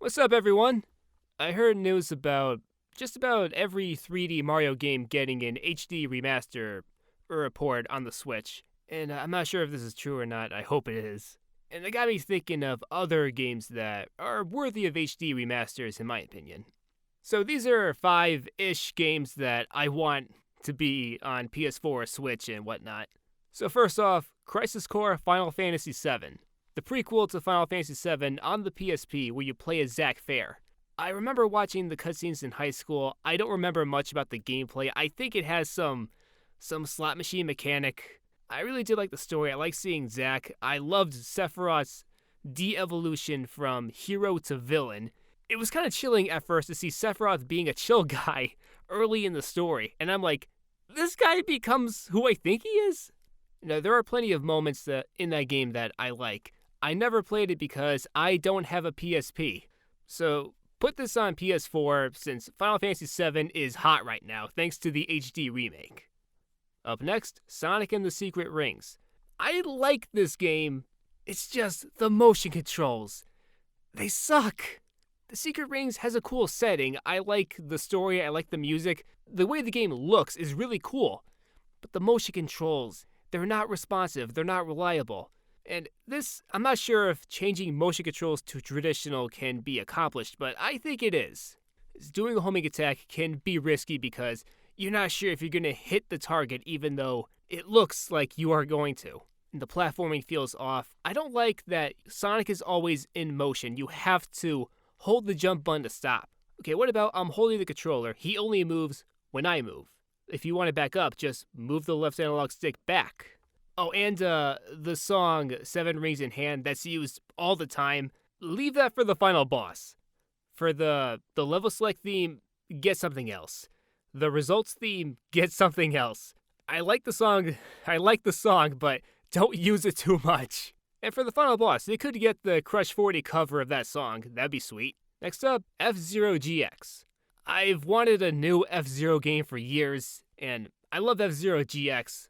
What's up, everyone? I heard news about just about every 3D Mario game getting an HD remaster or port on the Switch, and I'm not sure if this is true or not. I hope it is. And it got me thinking of other games that are worthy of HD remasters, in my opinion. So these are 5-ish games that I want to be on PS4, Switch, and whatnot. So first off, Crisis Core Final Fantasy VII. The prequel to Final Fantasy VII on the PSP where you play as Zack Fair. I remember watching the cutscenes in high school. I don't remember much about the gameplay. I think it has some slot machine mechanic. I really did like the story. I like seeing Zack. I loved Sephiroth's de-evolution from hero to villain. It was kind of chilling at first to see Sephiroth being a chill guy early in the story. And I'm like, this guy becomes who I think he is? Now, there are plenty of moments in that game that I like. I never played it because I don't have a PSP. So put this on PS4 since Final Fantasy VII is hot right now thanks to the HD remake. Up next, Sonic and the Secret Rings. I like this game. It's just the motion controls. They suck. The Secret Rings has a cool setting. I like the story. I like the music. The way the game looks is really cool. But the motion controls, they're not responsive. They're not reliable. And this, I'm not sure if changing motion controls to traditional can be accomplished, but I think it is. Doing a homing attack can be risky because you're not sure if you're going to hit the target even though it looks like you are going to. And the platforming feels off. I don't like that Sonic is always in motion. You have to hold the jump button to stop. Okay, what about I'm holding the controller? He only moves when I move. If you want to back up, just move the left analog stick back. Oh, and the song Seven Rings in Hand that's used all the time, leave that for the final boss. For the level select theme, get something else. The results theme, get something else. I like the song, but don't use it too much. And for the final boss, they could get the Crush 40 cover of that song. That'd be sweet. Next up, FZero GX. I've wanted a new FZero game for years, and I love FZero GX.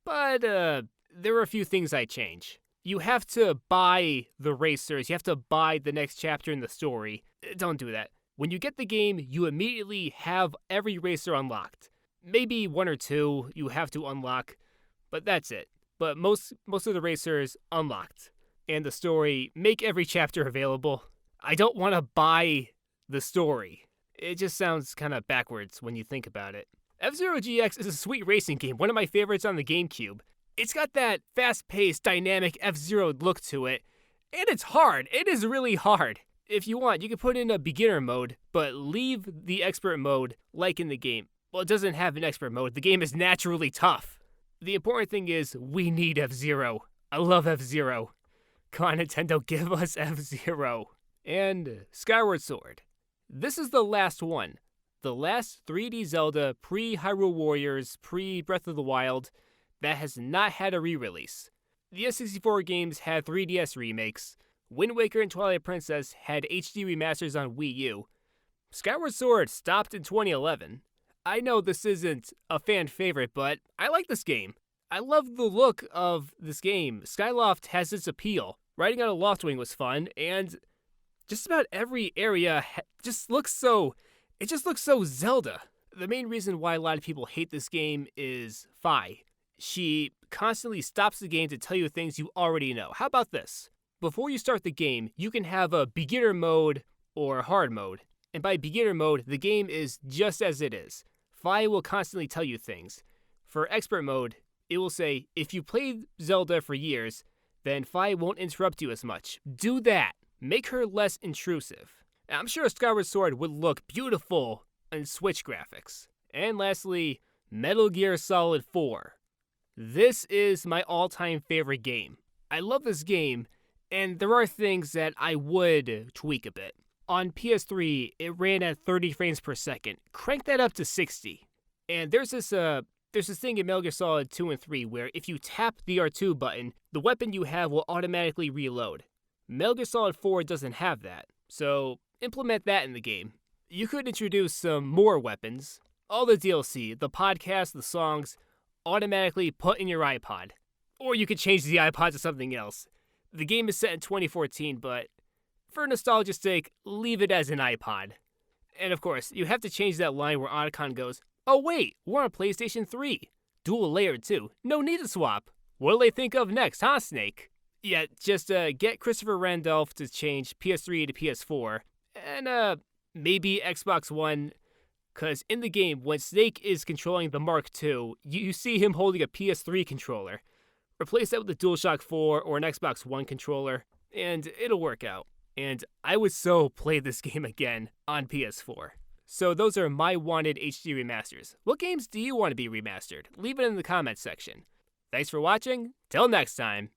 But there are a few things I change. You have to buy the racers. You have to buy the next chapter in the story. Don't do that. When you get the game, you immediately have every racer unlocked. Maybe one or two you have to unlock, but that's it. But most of the racers unlocked. And the story, make every chapter available. I don't want to buy the story. It just sounds kind of backwards when you think about it. FZero GX is a sweet racing game, one of my favorites on the GameCube. It's got that fast-paced, dynamic F-Zero look to it, and it's hard. It is really hard. If you want, you can put in a beginner mode, but leave the expert mode like in the game. Well, it doesn't have an expert mode. The game is naturally tough. The important thing is, we need F-Zero. I love F-Zero. Come on, Nintendo, give us F-Zero. And Skyward Sword. This is the last one. The last 3D Zelda pre-Hyrule Warriors, pre-Breath of the Wild that has not had a re-release. The N64 games had 3DS remakes. Wind Waker and Twilight Princess had HD remasters on Wii U. Skyward Sword stopped in 2011. I know this isn't a fan favorite, but I like this game. I love the look of this game. Skyloft has its appeal. Riding on a Loftwing was fun, and just about every area just looks so Zelda. The main reason why a lot of people hate this game is Fi. She constantly stops the game to tell you things you already know. How about this? Before you start the game, you can have a beginner mode or hard mode. And by beginner mode, the game is just as it is. Fi will constantly tell you things. For expert mode, it will say, if you played Zelda for years, then Fi won't interrupt you as much. Do that. Make her less intrusive. I'm sure Skyward Sword would look beautiful in Switch graphics. And lastly, Metal Gear Solid 4. This is my all-time favorite game. I love this game, and there are things that I would tweak a bit. On PS3, it ran at 30 frames per second. Crank that up to 60. And there's this thing in Metal Gear Solid 2 and 3 where if you tap the R2 button, the weapon you have will automatically reload. Metal Gear Solid 4 doesn't have that, so implement that in the game. You could introduce some more weapons. All the DLC, the podcast, the songs, automatically put in your iPod. Or you could change the iPod to something else. The game is set in 2014, but For nostalgia's sake, leave it as an iPod. And of course, you have to change that line where Otacon goes, "Oh wait, we're on PlayStation 3. Dual layered too. No need to swap. What'll they think of next, huh, Snake?" Yeah, just get Christopher Randolph to change PS3 to PS4, and maybe Xbox One, because in the game, when Snake is controlling the Mark II, you see him holding a PS3 controller. Replace that with a DualShock 4 or an Xbox One controller, and it'll work out. And I would so play this game again on PS4. So those are my wanted HD remasters. What games do you want to be remastered? Leave it in the comments section. Thanks for watching. Till next time.